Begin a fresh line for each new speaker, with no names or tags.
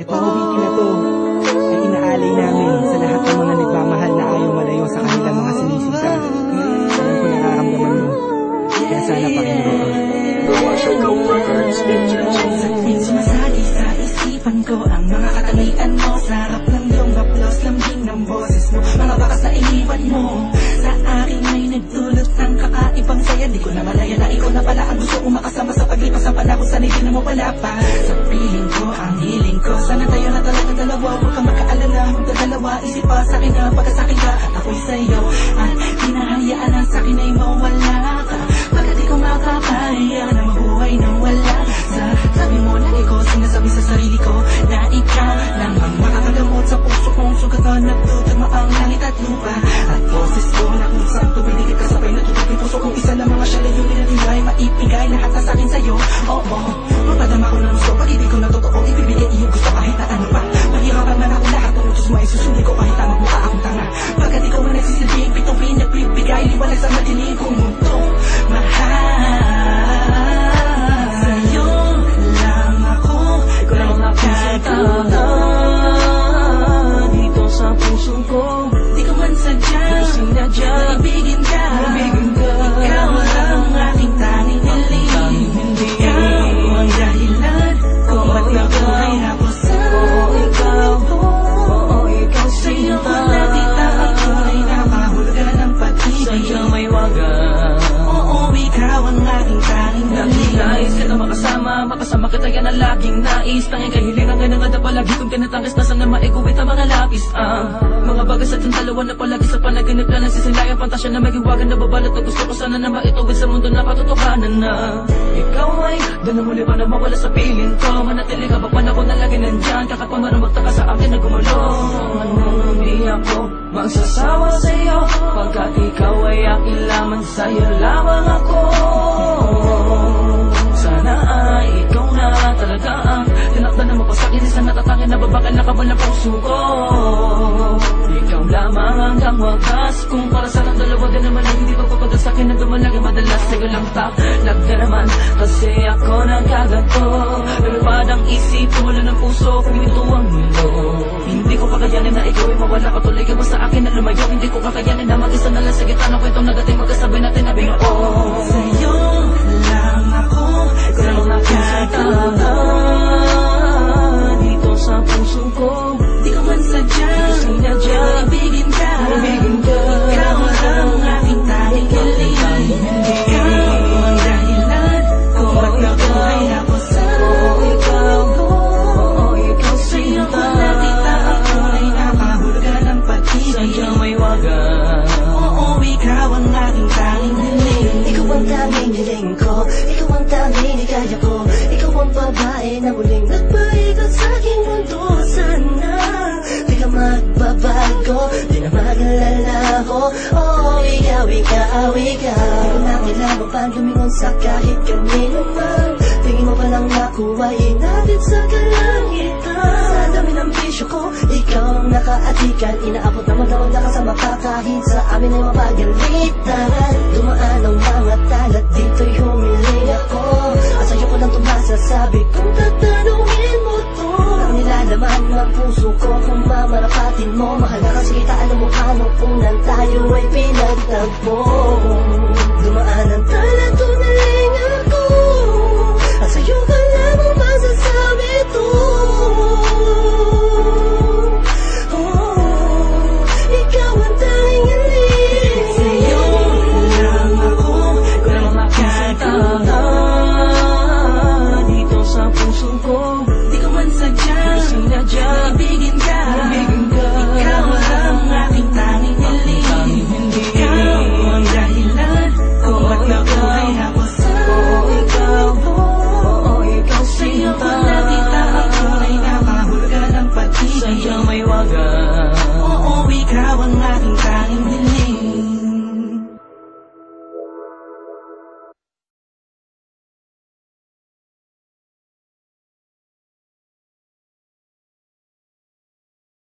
Itong awitin na to ay inaalay namin sa lahat ng mga nagmamahal na ayaw malayo sa kanilang mga sinisita. Alam ko nararamdaman mo, kaya sana pakinggan ko.
Sumasagi sa isipan ko ang mga katangian mo. Sarap ng iyong haplos, lambing ng boses mo. Mga bakas na iniwan mo sa akin ay nagdulot ng kakaibang saya. Di ko na malaya na ikaw na pala ang gusto kong makasama sa paglipas ng panahon. Sana'y di na mawala pa sa piling ko, ang hiling ko. Sana tayo na talaga dalawa, huwag kang magkaalala. Magdadalawa, isip pa sa akin na pagkasakin ka at ako'y sa'yo. At hinahayaan ang sa'kin ay mawala ka. Pagkat di ko makakaya na mabuhay nang wala. Sa tabi mo lagi ko sinasabi sa sarili ko na ikaw lang ang makakagamot sa puso kong sugatan. Nagtutugma ang langit at lupa at boses ko na kung saan tumiligid ka sabay natutug yung puso kong isa lang mga siya lang yung inatibay. Maipigay lahat na sa'kin sa'yo. Oo, mapadama ko ng gusto. Pag hindi ko na totoo ibibigay iyong gusto kahit na ano pa. Mahirapan man ako lahat ng utos mo ay susuli ko kahit na magmukha akong tanga. Pagkat ikaw ang nagsisilbing pituin nagbibigay liwanag sa madilim kong mundo. Mahal sa'yo lang ako nagkataon dito sa puso ko. Di ko man sadya maibigin ka. Ikaw ang aking tanging hiling. Ikaw ang dahilan kung ba't nabuhay ako sa mundo. Sa'yo ko nakita ang tunay na kahulugan ng pag-ibig. Sa'yo may wagan. Oo, ikaw ang aking tanging hiling. Nais ka na makasama kita yan ang laging nais. Tanging kahilingan nga nga na palagi kong tinatangis na sana maiguwit ang mga lapis. Mga bagas at yung dalawa na palagi sa panaginip na nasisilayang pantasya na magiwagan na babalot. At gusto ko sana na maitugid sa mundo na katotohanan na ikaw ay ganang muli pa na mawala sa piling ko. Manatili ka ba panahon na lagi nandyan? Kakapamarang magtaka sa akin na gumulong. Hindi ako magsasawa sa'yo pagkat ikaw ay akin lamang, sa'yo lamang ako. Sana ay ikaw na talaga ang tinakda na mapasakit. Isang natatangin na babakal na kabal na puso ko. Ikaw lamang hanggang wagas. Kung para sa ng dalawa din naman ay hindi pagpapagal sa'kin na dumalagi. Madalas sa'yo lang taklag ka naman kasi ako nagkaganto. Lumipad ang isip, wala ng puso, pinito ang mundo. Hindi ko kakayanin na ikaw ay mawala. Patuloy ka ba sa akin na lumayo? Hindi ko kakayanin na mag-isa na lang sa gitna ng kwentong nagating. Magkasabay natin na bigo. Sa'yo lang ako nagkataon dito sa puso ko. Di ko man sadya maibigin ka. Ikaw ang aking tanging hiling. Ikaw ang dahilan kung ba't nabuhay ako sa mundo. Sa'yo ko nakita ang tunay na kahulugan ng pag-ibig. Sa'yo may wagan. Oo, ikaw ang aking tanging hiling.
Ikaw ang tanging hiling ko. Ikaw ang tanging hikaya ko. Ikaw ang babae na muling nagpaikat sa aking mundo. Sana di ka magbabago, di na mag-alala ko. Oh, ikaw. Di ko na kailangan pa lumingon sa kahit kanino man. Tingin mo palang nakuha, inatid sa kalangitan. Sa dami ng bisyo ko, ikaw ang nakaatikan. Inaabot na magdawag na ka sa makakahit. Sa amin ay mapagalitan. Dumaan ang mga talat, dito'y humiling ako. At sa'yo ko lang tumasasabi kung tatanungin mo to. Ang nilalaman ng puso ko kung mamarapatin mo. Mahal na kasi kita, alam mo paano unang tayo ay pinagtagpo. Dumaan ang talat, tunaling ako. At sa'yo ka lamang masasabi to. Ikaw ang tanging hiling.
Sa'yo lang ako nagkataon dito sa puso ko. Di ko man sadya maibigin